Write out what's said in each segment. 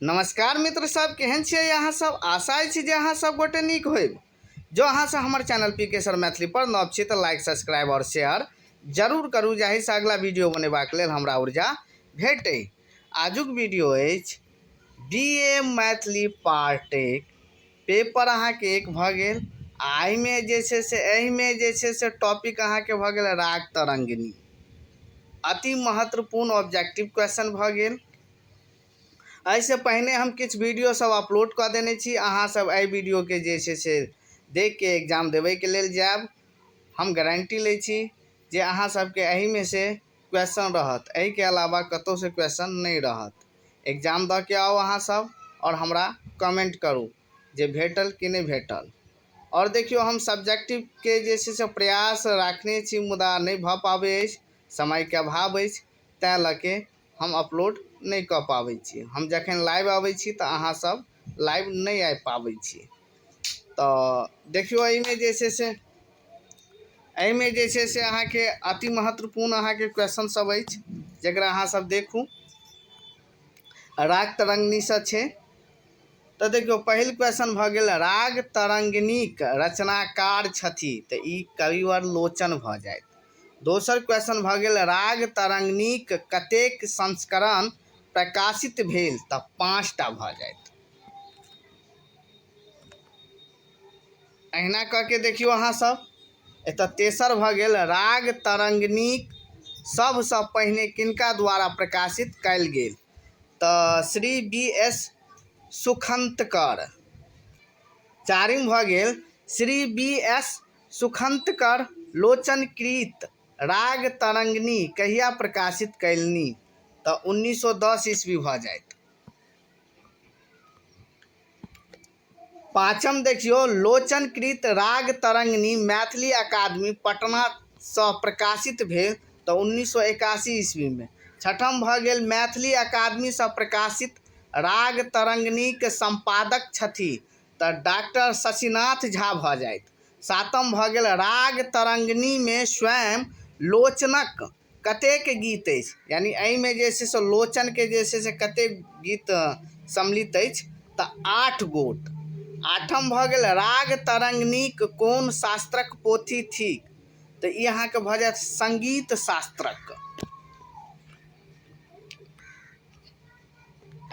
नमस्कार मित्र सब, केहन छियै अहाँ सब। आशा अछि जे अहाँ सब गोटे नीक होइब। जो अहाँ से हमर चैनल पीके सर मैथिली पर नव छी तऽ लाइक सब्सक्राइब और शेयर जरूर करू, जाहिसँ अगला वीडियो बनेबाक लेल हमरा ऊर्जा भेटै। आजुक वीडियो अछि बीए मैथिली पार्ट 1 पेपर अहाँके 1 भऽ गेल। एहिमे जे छै से एहिमे जे छै से टॉपिक अहाँके भऽ गेल राग तरंगिणी। अति महत्वपूर्ण ऑब्जेक्टिव क्वेश्चन भऽ गेल। एहिसँ पहिने हम किछु वीडियो सब अपलोड कऽ देने छी। अहाँ सब एहि वीडियो के जे छै से देख के एग्जाम देबैके लेल जायब। हम गारंटी लै छी जे अहाँ सबके एहिमे से क्वेश्चन रहत, एहिके अलावा कतहु से क्वेश्चन नहीं रहत। एग्जाम दऽ के आओ अहाँ सब और हमरा कमेंट करू जे भेटल कि नहीं भेटल। और देखियो, हम सब्जेक्टिव के जे छै से प्रयास राखने छी, मुदा नहीं भऽ पाबै अछि, समय के अभाव अछि, तैं लऽ के हम अपलोड नहीं कऽ पाबै छी। हम जखन लाइव आबै छी तऽ अहाँ सब लाइव नहीं आबि पाबै छी। तऽ देखियो, एहिमे जे छै से अहाँके अति महत्वपूर्ण अहाँके क्वेश्चन सब अछि, जकरा अहाँ सब देखू। राग तरंगिणीसँ छै। तऽ देखियो, पहिल क्वेश्चन भऽ गेल राग तरंगिणीक रचनाकार छथि, तऽ ई कविवर लोचन भऽ जायत। दोसर क्वेश्चन भऽ गेल राग तरंगिणीक कतेक संस्करण प्रकाशित भेल, तऽ 5टा भऽ जायत। अहिना कऽ के देखियो अहाँ सब। एतऽ तेसर भऽ गेल राग तरंगिणीक सबसँ पहिने किनका द्वारा प्रकाशित कयल गेल, तऽ श्री बी.एस. सुखंतकर। चारिम भऽ गेल श्री बी.एस. सुखंतकर लोचनकृत राग तरंगिणी कहिया प्रकाशित कयलनि, तऽ 1910 ईस्वी भऽ जायत। पाँचम देखियो, लोचनकृत राग तरंगिणी मैथिली अकादमी पटनासँ प्रकाशित भेल, तऽ 1981 ईस्वी में। छठम भऽ गेल मैथिली अकादमीसँ प्रकाशित राग तरंगिणीक संपादक छथि, तऽ डॉक्टर शशिनाथ झा भऽ जायत। सातम भऽ गेल राग तरंगिणी में स्वयं लोचनक कतेक गीत अछि, यानी एहिमे जे छै से लोचन के जे छै से कतेक गीत सम्मिलित अछि, तऽ 8 गोट। आठम भऽ गेल राग तरंगिणीक कोन शास्त्रक पोथी थिक, तऽ ई अहाँके भऽ जायत संगीत शास्त्रक।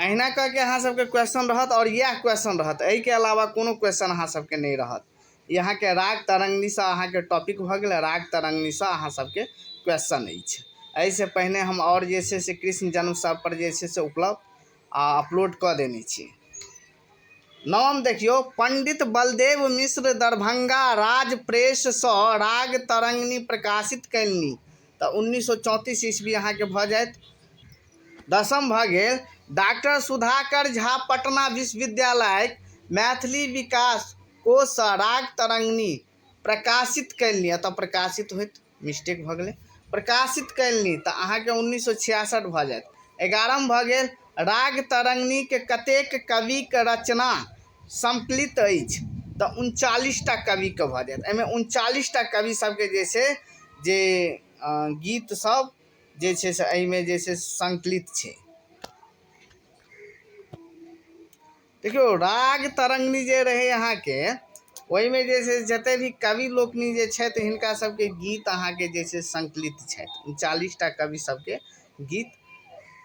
अहिना करके अहाँ सबके क्वेश्चन रहत, और यह क्वेश्चन रहत, एहि के अलावा कोनो क्वेश्चन अहाँ सबके नहीं रहत। यहाँ के राग तरंगिणीसँ अहाँके टॉपिक भऽ गेल, राग तरंगिणीसँ अहाँ सबके क्वेश्चन अछि। एहिसँ पहिने हम और जे छै से कृष्ण जन्म सब पर जे छै से उपलब्ध अपलोड कऽ देने छी। नवम देखियो, पंडित बलदेव मिश्र दरभंगा राज प्रेससँ राग तरंगिणी प्रकाशित कयलनि, तऽ 1934 ईस्वी अहाँके भऽ जायत। दसम भऽ गेल डॉक्टर सुधाकर झा पटना विश्वविद्यालय मैथिली विकास कोषसँ राग तरंगिणी प्रकाशित कयलनि, एतऽ प्रकाशित होइत मिस्टेक भऽ गेलै, प्रकाशित कयलनि, तऽ अहाँके 1966 भऽ जायत। 11म भऽ गेल राग तरंगिणीके कतेक कविक रचना संकलित अछि, तऽ 39टा कविके भऽ जायत। एहिमे 39टा कवि सबके जे छै जे गीत सब जे छै से एहिमे जे छै संकलित छै। देखियो, राग तरंगिणी जे रहे अहाँके, ओहिमे जे छै जते भी कवि लोकनि जे छथि, हिनका सबके गीत अहाँके जे छै संकलित छथि। 39टा कवि सबके गीत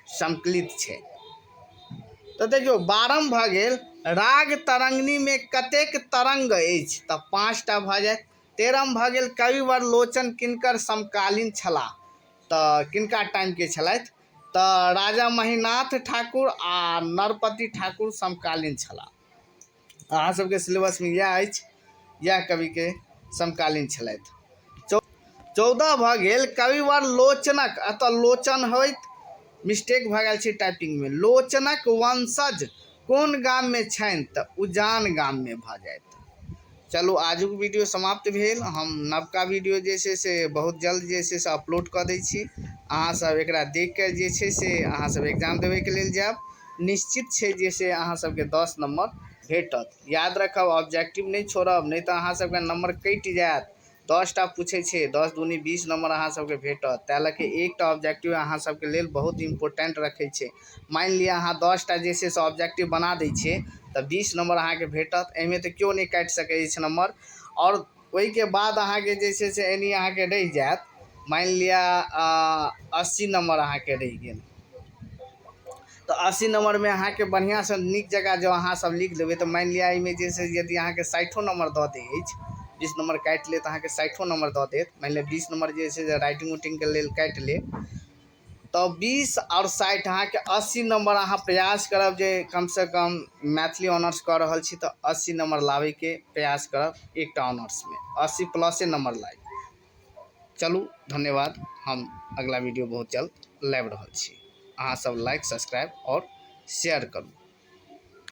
संकलित छै। तऽ देखियो, 12म भऽ गेल राग तरंगिणी में कतेक तरंग अछि, तऽ 5टा भऽ जायत। 13म भऽ गेल कविवर लोचन किनकर समकालीन छलाह, तऽ किनका टाइम के छलथि, तऽ राजा महिनाथ ठाकुर आ नरपति ठाकुर समकालीन छलाह। अहाँ सबके सिलेबस में यह अछि, यह कवि के समकालीन छलथि। 14 भऽ गेल कविवर लोचनक, अतऽ लोचन होइत मिस्टेक भऽ गेल छै टाइपिंग में, लोचनक वंशज कोन गाम में छनि, तऽ उजान गाम में भऽ जायत। चलू, आजुक वीडियो समाप्त भेल। हम नवका वीडियो जे छै से बहुत जल्द जे छै से अपलोड कऽ दै छी। अहाँ सब एकरा देख के जे छै से अहाँ सब एग्जाम देबै के लेल जायब। निश्चित छै जे से अहाँ सबके 10 नंबर भेटत। याद रखब, ऑब्जेक्टिव नहीं छोड़ब, नहीं तऽ अहाँ सबके नंबर कटि जायत। 10टा पूछे छे, 10 दूनी 20 नंबर अहाँ सबके भेटत। तै लऽ के एकटा ऑब्जेक्टिव अहाँ सबके लेल बहुत इम्पोर्टेंट रखे छे। मान लिअ अहाँ 10टा जे छै से ऑब्जेक्टिव बना दै छिए तऽ 20 नंबर अहाँके भेटत। एहिमे तऽ केओ नहीं काटि सकै छै नंबर। और ओहिके बाद अहाँके जे छै से एनी अहाँके रहि जायत, मान लिअ 80 नंबर अहाँके रहि गेल। तो 80 नंबर में अहाँ के बढ़िया से निक जगह जो अहाँ सब लिख लेबै तो मान लिया एहिमे जे छै यदि अहाँ के 60 नंबर दऽ दै अछि, 20 नंबर काटि ले तो अहाँ के 60 नंबर दऽ देत। मान लिअ 20 नंबर जे छै राइटिंग उटिंग के लेल काटि ले, तो 20 और 60 अहाँ के 80 नंबर अहाँ प्रयास करब जे कम से कम मैथिली ऑनर्स कर रहल छी तो 80 नंबर लावे के प्रयास करब। एकटा ऑनर्स में 80 प्लसे नंबर लाइब। चलू धन्यवाद। हम अगला वीडियो बहुत जल्द लाइव रहल छी। अहाँ सब लाइक सब्सक्राइब और शेयर करू।